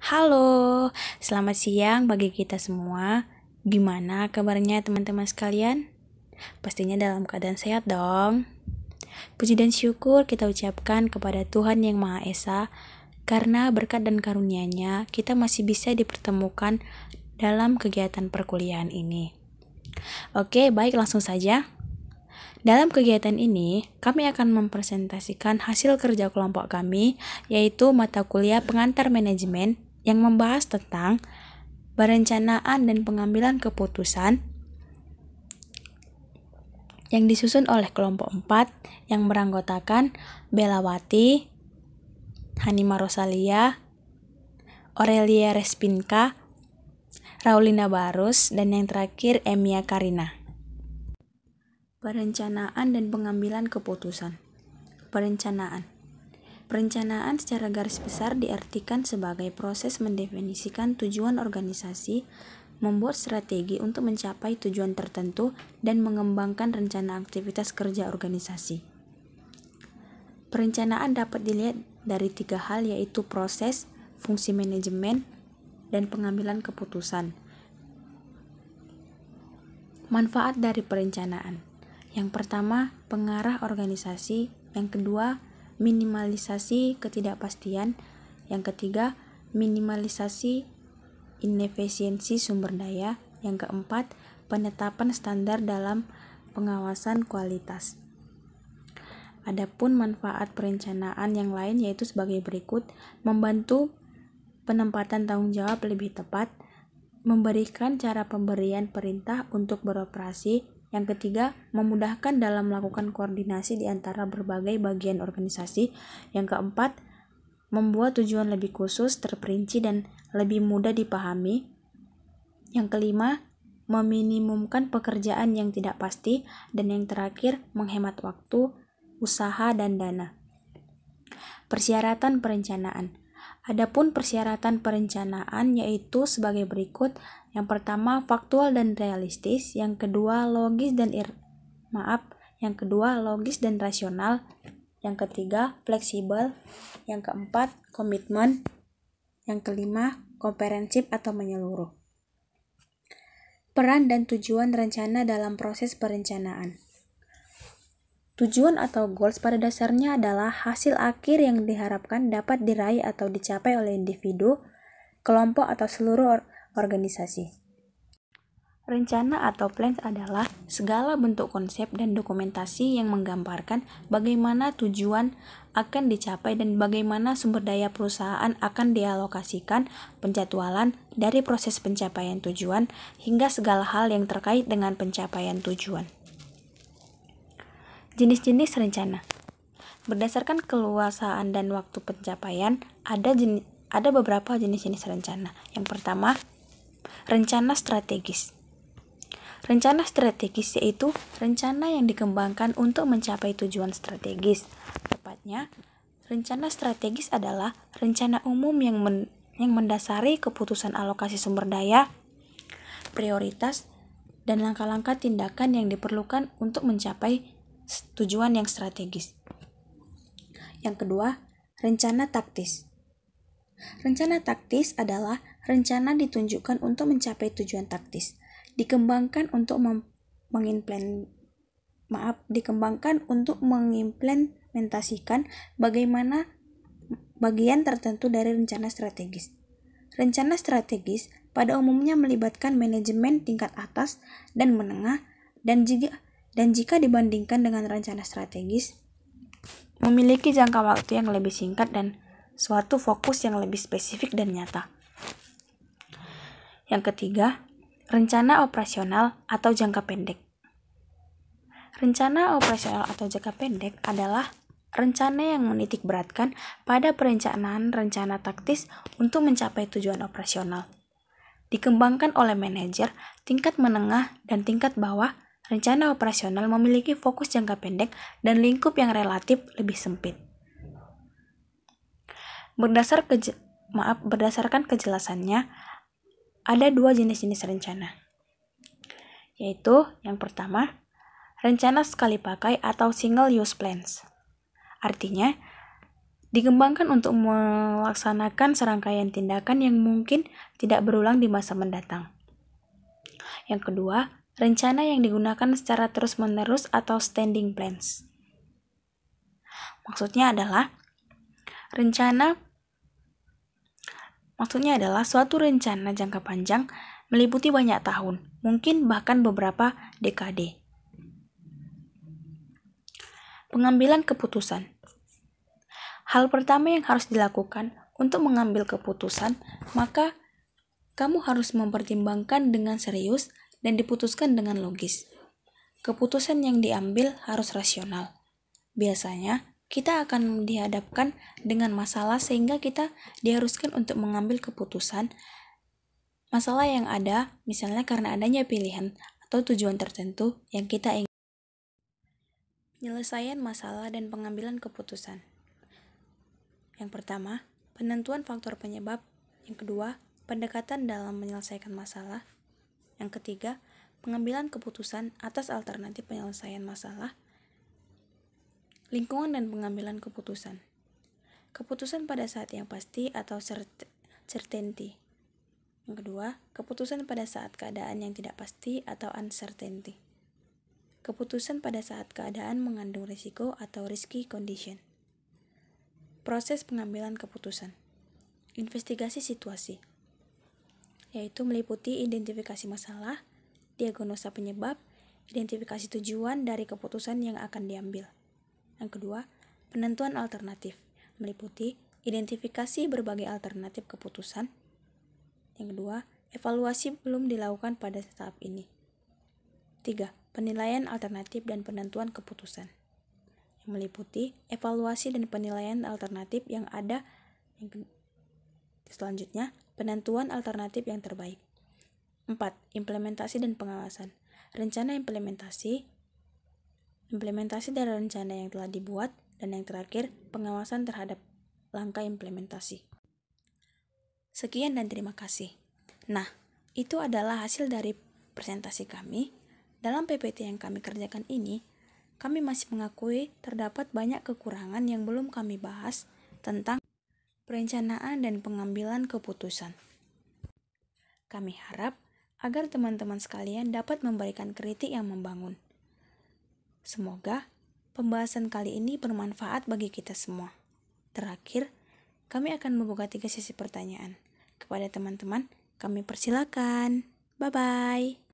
Halo, selamat siang bagi kita semua. Gimana kabarnya teman-teman sekalian? Pastinya dalam keadaan sehat dong. Puji dan syukur kita ucapkan kepada Tuhan Yang Maha Esa, karena berkat dan karunia-Nya kita masih bisa dipertemukan dalam kegiatan perkuliahan ini. Oke, baik langsung saja. Dalam kegiatan ini, kami akan mempresentasikan hasil kerja kelompok kami, yaitu mata kuliah pengantar manajemen yang membahas tentang perencanaan dan pengambilan keputusan yang disusun oleh kelompok 4 yang beranggotakan Belawati, Hanima Rosalia, Aurelia Respinka, Raulina Barus, dan yang terakhir Emia Karina. Perencanaan dan pengambilan keputusan. Perencanaan secara garis besar diartikan sebagai proses mendefinisikan tujuan organisasi, membuat strategi untuk mencapai tujuan tertentu, dan mengembangkan rencana aktivitas kerja organisasi. Perencanaan dapat dilihat dari 3 hal, yaitu proses, fungsi manajemen, dan pengambilan keputusan. Manfaat dari perencanaan. Yang pertama, pengarah organisasi. Yang kedua, minimalisasi ketidakpastian. Yang ketiga, minimalisasi inefisiensi sumber daya. Yang keempat, penetapan standar dalam pengawasan kualitas. Adapun manfaat perencanaan yang lain yaitu sebagai berikut: membantu penempatan tanggung jawab lebih tepat, memberikan cara pemberian perintah untuk beroperasi. Yang ketiga, memudahkan dalam melakukan koordinasi di antara berbagai bagian organisasi. Yang keempat, membuat tujuan lebih khusus, terperinci, dan lebih mudah dipahami. Yang kelima, meminimumkan pekerjaan yang tidak pasti. Dan yang terakhir, menghemat waktu, usaha, dan dana. Persyaratan perencanaan. Adapun persyaratan perencanaan yaitu sebagai berikut. Yang pertama, faktual dan realistis. Yang kedua, logis dan rasional. Yang ketiga, fleksibel. Yang keempat, komitmen. Yang kelima, komprehensif atau menyeluruh. Peran dan tujuan rencana dalam proses perencanaan. Tujuan atau goals pada dasarnya adalah hasil akhir yang diharapkan dapat diraih atau dicapai oleh individu, kelompok, atau seluruh organisasi. Rencana atau plans adalah segala bentuk konsep dan dokumentasi yang menggambarkan bagaimana tujuan akan dicapai dan bagaimana sumber daya perusahaan akan dialokasikan, penjadwalan dari proses pencapaian tujuan hingga segala hal yang terkait dengan pencapaian tujuan. Jenis-jenis rencana. Berdasarkan keluasaan dan waktu pencapaian, ada beberapa jenis-jenis rencana. Yang pertama, rencana strategis. Rencana strategis yaitu rencana yang dikembangkan untuk mencapai tujuan strategis. Tepatnya, rencana strategis adalah rencana umum yang mendasari keputusan alokasi sumber daya, prioritas, dan langkah-langkah tindakan yang diperlukan untuk mencapai tujuan yang strategis. Yang kedua, rencana taktis. Rencana taktis adalah rencana ditunjukkan untuk mencapai tujuan taktis, dikembangkan untuk mengimplementasikan bagaimana bagian tertentu dari rencana strategis. Rencana strategis pada umumnya melibatkan manajemen tingkat atas dan menengah, dan jika dibandingkan dengan rencana strategis, memiliki jangka waktu yang lebih singkat dan suatu fokus yang lebih spesifik dan nyata. Yang ketiga, rencana operasional atau jangka pendek. Rencana operasional atau jangka pendek adalah rencana yang menitik beratkan pada perencanaan rencana taktis untuk mencapai tujuan operasional. Dikembangkan oleh manajer tingkat menengah dan tingkat bawah. Rencana operasional memiliki fokus jangka pendek dan lingkup yang relatif lebih sempit. Berdasarkan kejelasannya, ada 2 jenis-jenis rencana, yaitu yang pertama, rencana sekali pakai atau single use plans. Artinya, dikembangkan untuk melaksanakan serangkaian tindakan yang mungkin tidak berulang di masa mendatang. Yang kedua, rencana yang digunakan secara terus-menerus atau standing plans. Maksudnya adalah suatu rencana jangka panjang meliputi banyak tahun, mungkin bahkan beberapa dekade. Pengambilan keputusan. Hal pertama yang harus dilakukan untuk mengambil keputusan, maka kamu harus mempertimbangkan dengan serius dan diputuskan dengan logis. Keputusan yang diambil harus rasional. Biasanya, kita akan dihadapkan dengan masalah sehingga kita diharuskan untuk mengambil keputusan. Masalah yang ada, misalnya karena adanya pilihan atau tujuan tertentu yang kita ingin. Penyelesaian masalah dan pengambilan keputusan. Yang pertama, penentuan faktor penyebab. Yang kedua, pendekatan dalam menyelesaikan masalah. Yang ketiga, pengambilan keputusan atas alternatif penyelesaian masalah. Lingkungan dan pengambilan keputusan. Keputusan pada saat yang pasti atau certainty. Yang kedua, keputusan pada saat keadaan yang tidak pasti atau uncertainty. Keputusan pada saat keadaan mengandung risiko atau risky condition. Proses pengambilan keputusan. Investigasi situasi, yaitu meliputi identifikasi masalah, diagnosa penyebab, identifikasi tujuan dari keputusan yang akan diambil. Yang kedua, penentuan alternatif, meliputi identifikasi berbagai alternatif keputusan. Yang kedua, evaluasi belum dilakukan pada tahap ini. 3. Penilaian alternatif dan penentuan keputusan, yang meliputi evaluasi dan penilaian alternatif yang ada. Selanjutnya, penentuan alternatif yang terbaik. 4. Implementasi dan pengawasan. Rencana implementasi dari rencana yang telah dibuat, dan yang terakhir, pengawasan terhadap langkah implementasi. Sekian dan terima kasih. Nah, itu adalah hasil dari presentasi kami. Dalam PPT yang kami kerjakan ini, kami masih mengakui terdapat banyak kekurangan yang belum kami bahas tentang perencanaan dan pengambilan keputusan. Kami harap agar teman-teman sekalian dapat memberikan kritik yang membangun. Semoga pembahasan kali ini bermanfaat bagi kita semua. Terakhir, kami akan membuka 3 sesi pertanyaan. Kepada teman-teman, kami persilakan. Bye-bye.